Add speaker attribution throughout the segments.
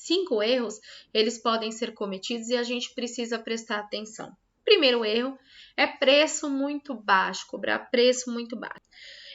Speaker 1: 5 erros, eles podem ser cometidos e a gente precisa prestar atenção. Primeiro erro é preço muito baixo, cobrar preço muito baixo.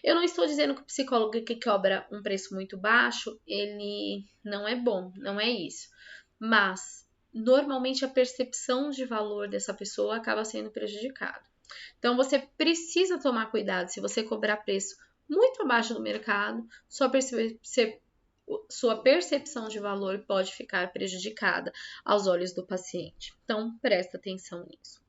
Speaker 1: Eu não estou dizendo que o psicólogo que cobra um preço muito baixo, ele não é bom, não é isso. Mas, normalmente, a percepção de valor dessa pessoa acaba sendo prejudicada. Então, você precisa tomar cuidado. Se você cobrar preço muito abaixo do mercado, sua percepção de valor pode ficar prejudicada aos olhos do paciente. Então, presta atenção nisso.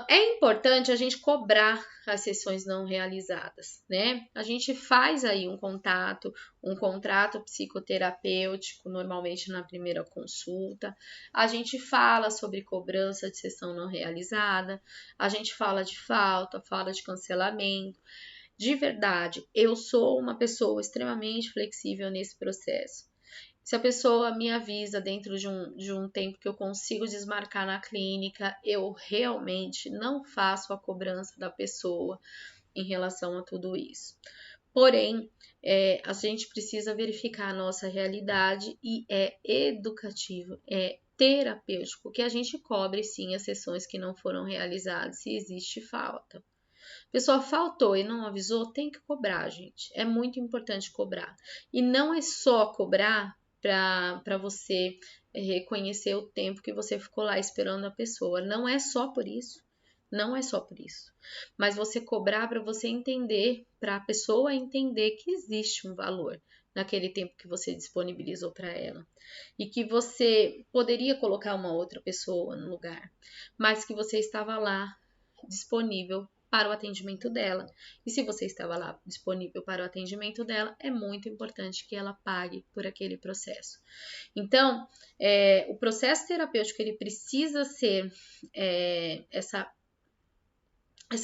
Speaker 1: É importante a gente cobrar as sessões não realizadas, né? A gente faz aí um contrato psicoterapêutico, normalmente na primeira consulta. A gente fala sobre cobrança de sessão não realizada, a gente fala de falta, fala de cancelamento. De verdade, eu sou uma pessoa extremamente flexível nesse processo. Se a pessoa me avisa dentro de um tempo que eu consigo desmarcar na clínica, eu realmente não faço a cobrança da pessoa em relação a tudo isso. Porém, a gente precisa verificar a nossa realidade e é educativo, é terapêutico que a gente cobre sim as sessões que não foram realizadas, se existe falta. A pessoa faltou e não avisou, tem que cobrar, gente. É muito importante cobrar. E não é só cobrar para você reconhecer o tempo que você ficou lá esperando a pessoa. Não é só por isso. Não é só por isso. Mas você cobrar para você entender, para a pessoa entender que existe um valor naquele tempo que você disponibilizou para ela. E que você poderia colocar uma outra pessoa no lugar, mas que você estava lá disponível para o atendimento dela. E se você estava lá disponível para o atendimento dela, é muito importante que ela pague por aquele processo. Então, o processo terapêutico, ele precisa ser essa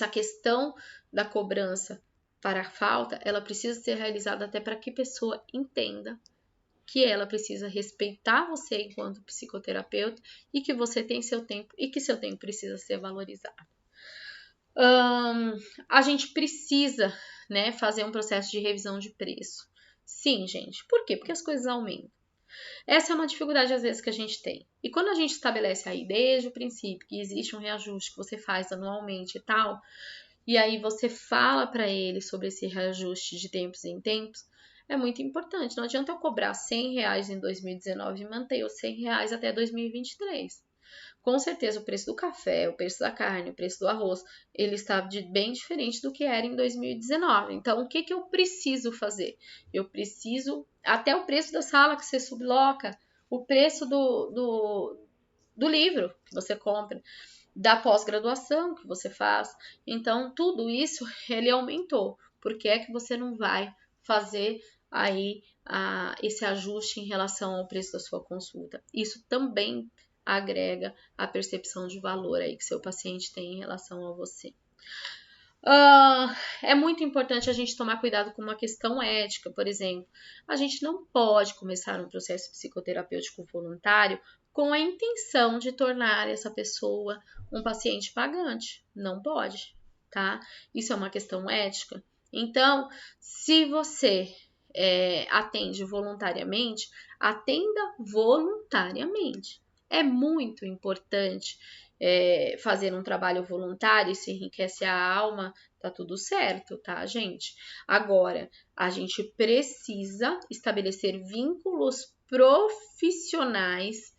Speaker 1: questão da cobrança para a falta, ela precisa ser realizada até para que a pessoa entenda que ela precisa respeitar você enquanto psicoterapeuta e que você tem seu tempo e que seu tempo precisa ser valorizado. A gente precisa, né, fazer um processo de revisão de preço. Sim, gente. Por quê? Porque as coisas aumentam. Essa é uma dificuldade, às vezes, que a gente tem. E quando a gente estabelece aí, desde o princípio, que existe um reajuste que você faz anualmente e tal, e aí você fala para ele sobre esse reajuste de tempos em tempos, é muito importante. Não adianta eu cobrar R$100 em 2019 e manter os R$100 até 2023. Com certeza, o preço do café, o preço da carne, o preço do arroz, ele está bem diferente do que era em 2019. Então, o que eu preciso fazer? Eu preciso, até o preço da sala que você subloca, o preço do livro que você compra, da pós-graduação que você faz. Então, tudo isso, ele aumentou. Por que é que você não vai fazer aí esse ajuste em relação ao preço da sua consulta? Isso também agrega a percepção de valor aí que seu paciente tem em relação a você. É muito importante a gente tomar cuidado com uma questão ética, por exemplo. A gente não pode começar um processo psicoterapêutico voluntário com a intenção de tornar essa pessoa um paciente pagante. Não pode, tá? Isso é uma questão ética. Então, se você atende voluntariamente, atenda voluntariamente. É muito importante fazer um trabalho voluntário, isso enriquece a alma, tá tudo certo, tá, gente? Agora, a gente precisa estabelecer vínculos profissionais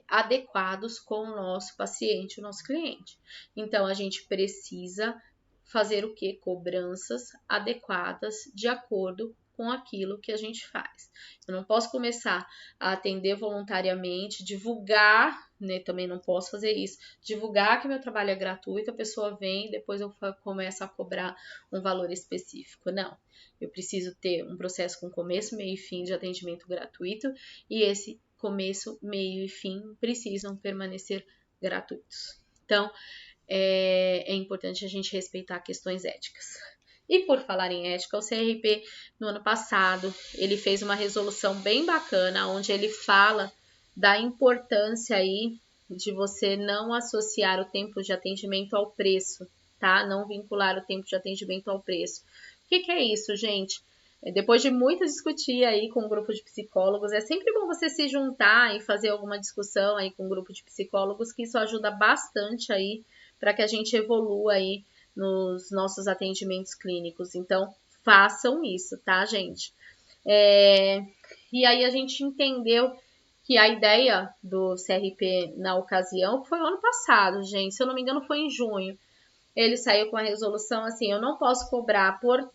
Speaker 1: adequados com o nosso paciente, o nosso cliente. Então, a gente precisa fazer o quê? Cobranças adequadas de acordo com aquilo que a gente faz. Eu não posso começar a atender voluntariamente, divulgar, né? Também não posso fazer isso. Divulgar que meu trabalho é gratuito, a pessoa vem, depois eu começo a cobrar um valor específico. Não. Eu preciso ter um processo com começo, meio e fim de atendimento gratuito, e esse começo, meio e fim precisam permanecer gratuitos. Então, é importante a gente respeitar questões éticas. E por falar em ética, o CRP, no ano passado, ele fez uma resolução bem bacana, onde ele fala da importância aí de você não associar o tempo de atendimento ao preço, tá? Não vincular o tempo de atendimento ao preço. O que é isso, gente? Depois de muito discutir aí com um grupo de psicólogos, é sempre bom você se juntar e fazer alguma discussão aí com um grupo de psicólogos, que isso ajuda bastante aí para que a gente evolua aí nos nossos atendimentos clínicos. Então, façam isso, tá, gente? E aí a gente entendeu que a ideia do CRP na ocasião foi o ano passado, gente. Se eu não me engano, foi em junho. Ele saiu com a resolução assim: eu não posso cobrar por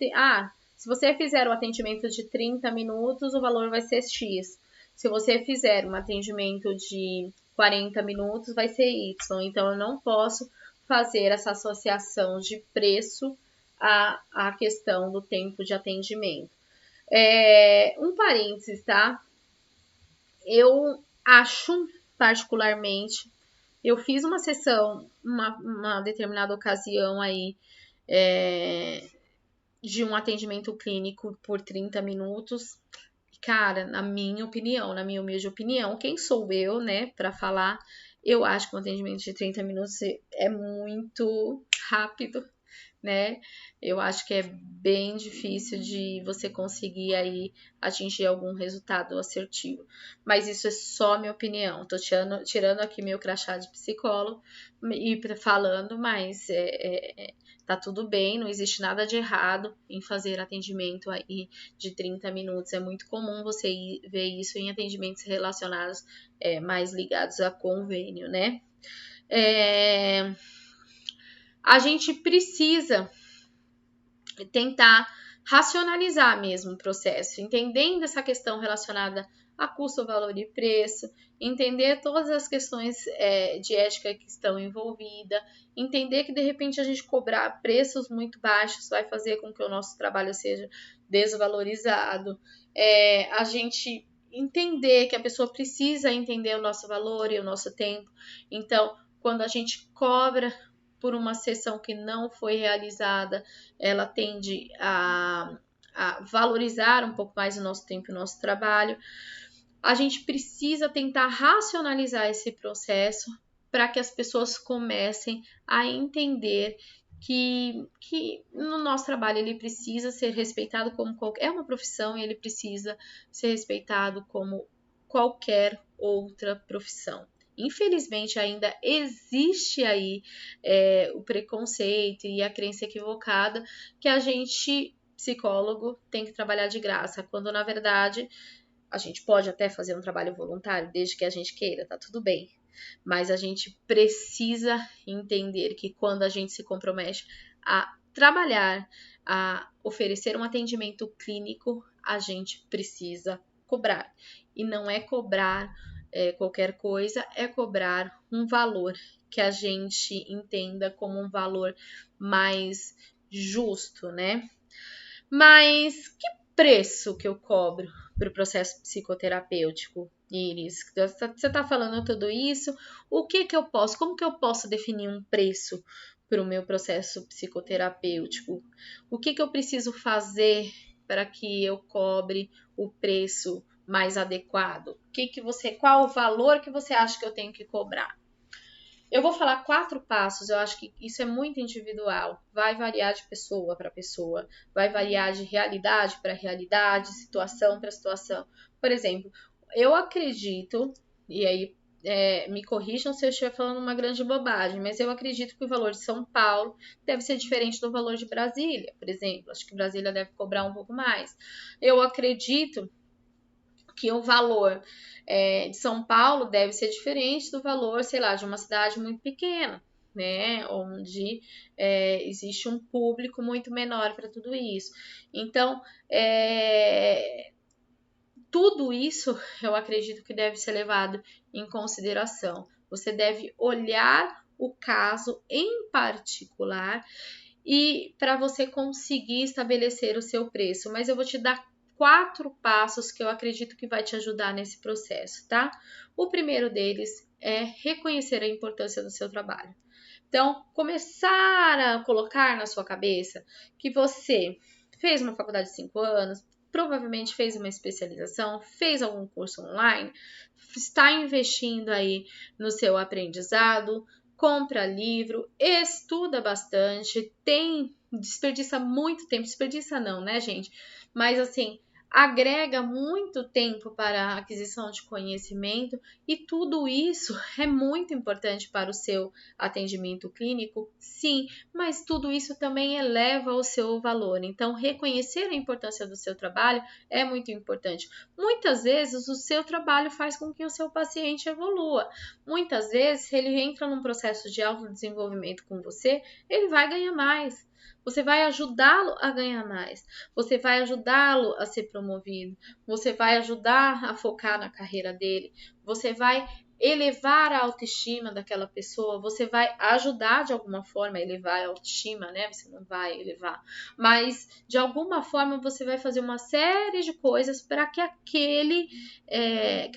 Speaker 1: se você fizer o atendimento de 30 minutos, o valor vai ser X. Se você fizer um atendimento de 40 minutos, vai ser Y. Então, eu não posso fazer essa associação de preço à questão do tempo de atendimento. Um parênteses, tá? Eu acho, particularmente, eu fiz uma sessão, uma determinada ocasião aí, de um atendimento clínico por 30 minutos. Cara, na minha humilde opinião, quem sou eu, né, para falar, eu acho que um atendimento de 30 minutos é muito rápido, né? Eu acho que é bem difícil de você conseguir aí atingir algum resultado assertivo. Mas isso é só minha opinião. Tô tirando aqui meu crachá de psicólogo e falando, mas tá tudo bem, não existe nada de errado em fazer atendimento aí de 30 minutos. É muito comum você ver isso em atendimentos relacionados mais ligados a convênio, né? A gente precisa tentar racionalizar mesmo o processo, entendendo essa questão relacionada a custo, valor e preço, entender todas as questões de ética que estão envolvidas, entender que de repente a gente cobrar preços muito baixos vai fazer com que o nosso trabalho seja desvalorizado, a gente entender que a pessoa precisa entender o nosso valor e o nosso tempo. Então, quando a gente cobra por uma sessão que não foi realizada, ela tende a valorizar um pouco mais o nosso tempo e o nosso trabalho. A gente precisa tentar racionalizar esse processo para que as pessoas comecem a entender que no nosso trabalho ele precisa ser respeitado como qualquer uma profissão, e ele precisa ser respeitado como qualquer outra profissão. Infelizmente, ainda existe aí o preconceito e a crença equivocada que a gente, psicólogo, tem que trabalhar de graça, quando na verdade a gente pode até fazer um trabalho voluntário, desde que a gente queira, tá tudo bem. Mas a gente precisa entender que quando a gente se compromete a trabalhar, a oferecer um atendimento clínico, a gente precisa cobrar. E não é cobrar qualquer coisa, é cobrar um valor que a gente entenda como um valor mais justo, né? Mas que preço que eu cobro para o processo psicoterapêutico, Iris? Você está falando tudo isso, o que eu posso, como que eu posso definir um preço para o meu processo psicoterapêutico? O que eu preciso fazer para que eu cobre o preço mais adequado? Qual o valor que você acha que eu tenho que cobrar? Eu vou falar 4 passos, eu acho que isso é muito individual, vai variar de pessoa para pessoa, vai variar de realidade para realidade, situação para situação. Por exemplo, eu acredito, e aí me corrijam se eu estiver falando uma grande bobagem, mas eu acredito que o valor de São Paulo deve ser diferente do valor de Brasília, por exemplo. Acho que Brasília deve cobrar um pouco mais. Eu acredito que o valor de São Paulo deve ser diferente do valor, sei lá, de uma cidade muito pequena, né? Onde existe um público muito menor para tudo isso. Então, tudo isso eu acredito que deve ser levado em consideração. Você deve olhar o caso em particular e para você conseguir estabelecer o seu preço. Mas eu vou te dar 4 passos que eu acredito que vai te ajudar nesse processo, tá? O primeiro deles é reconhecer a importância do seu trabalho. Então, começar a colocar na sua cabeça que você fez uma faculdade de 5 anos, provavelmente fez uma especialização, fez algum curso online, está investindo aí no seu aprendizado, compra livro, estuda bastante, desperdiça muito tempo, desperdiça não, né, gente? mas assim, agrega muito tempo para a aquisição de conhecimento e tudo isso é muito importante para o seu atendimento clínico, sim, mas tudo isso também eleva o seu valor. Então, reconhecer a importância do seu trabalho é muito importante. Muitas vezes, o seu trabalho faz com que o seu paciente evolua. Muitas vezes, se ele entra num processo de autodesenvolvimento com você, ele vai ganhar mais. Você vai ajudá-lo a ganhar mais. Você vai ajudá-lo a ser promovido. Você vai ajudar a focar na carreira dele. Você vai elevar a autoestima daquela pessoa. Você vai ajudar de alguma forma a elevar a autoestima, né? Você não vai elevar, mas de alguma forma você vai fazer uma série de coisas para que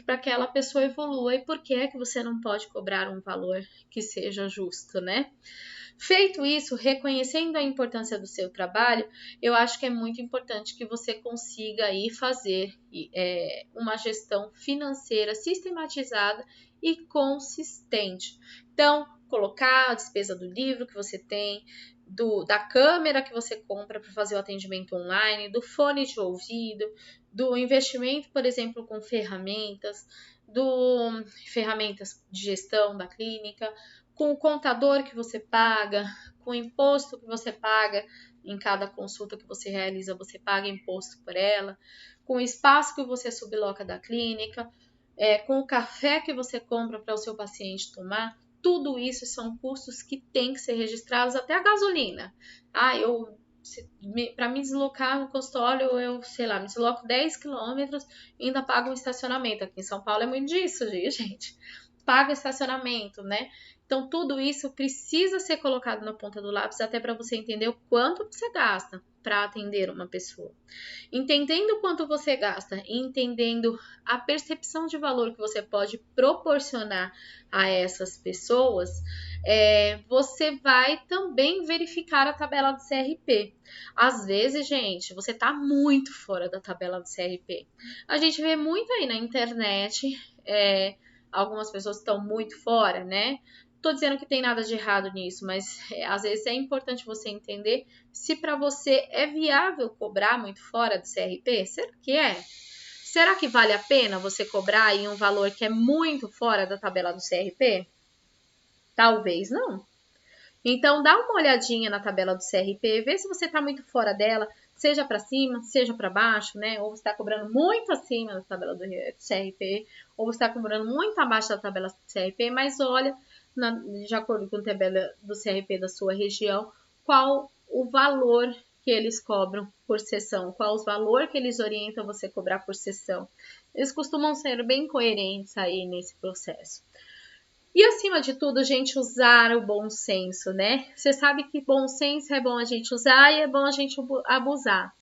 Speaker 1: para aquela pessoa evolua. E por que é que você não pode cobrar um valor que seja justo, né? Feito isso, reconhecendo a importância do seu trabalho, eu acho que é muito importante que você consiga aí fazer uma gestão financeira sistematizada e consistente. Então, colocar a despesa do livro que você tem, da câmera que você compra para fazer o atendimento online, do fone de ouvido, do investimento, por exemplo, com ferramentas de gestão da clínica, com o contador que você paga, com o imposto que você paga em cada consulta que você realiza, você paga imposto por ela, com o espaço que você subloca da clínica, com o café que você compra para o seu paciente tomar. Tudo isso são custos que têm que ser registrados, até a gasolina. Para me deslocar no consultório, eu, sei lá, me desloco 10 quilômetros e ainda pago um estacionamento. Aqui em São Paulo é muito disso, gente. Paga estacionamento, né? Então, tudo isso precisa ser colocado na ponta do lápis, até para você entender o quanto você gasta para atender uma pessoa. Entendendo quanto você gasta e entendendo a percepção de valor que você pode proporcionar a essas pessoas, você vai também verificar a tabela do CRP. Às vezes, gente, você está muito fora da tabela do CRP. A gente vê muito aí na internet, algumas pessoas estão muito fora, né? Tô dizendo que tem nada de errado nisso, mas às vezes é importante você entender se para você é viável cobrar muito fora do CRP. Será que é? Será que vale a pena você cobrar em um valor que é muito fora da tabela do CRP? Talvez não. Então, dá uma olhadinha na tabela do CRP, vê se você está muito fora dela, seja para cima, seja para baixo, né? Ou você está cobrando muito acima da tabela do CRP, ou você está cobrando muito abaixo da tabela do CRP, mas olha, de acordo com a tabela do CRP da sua região, qual o valor que eles cobram por sessão, qual o valor que eles orientam você a cobrar por sessão. Eles costumam ser bem coerentes aí nesse processo. E acima de tudo, a gente usar o bom senso, né? Você sabe que bom senso é bom a gente usar e é bom a gente abusar.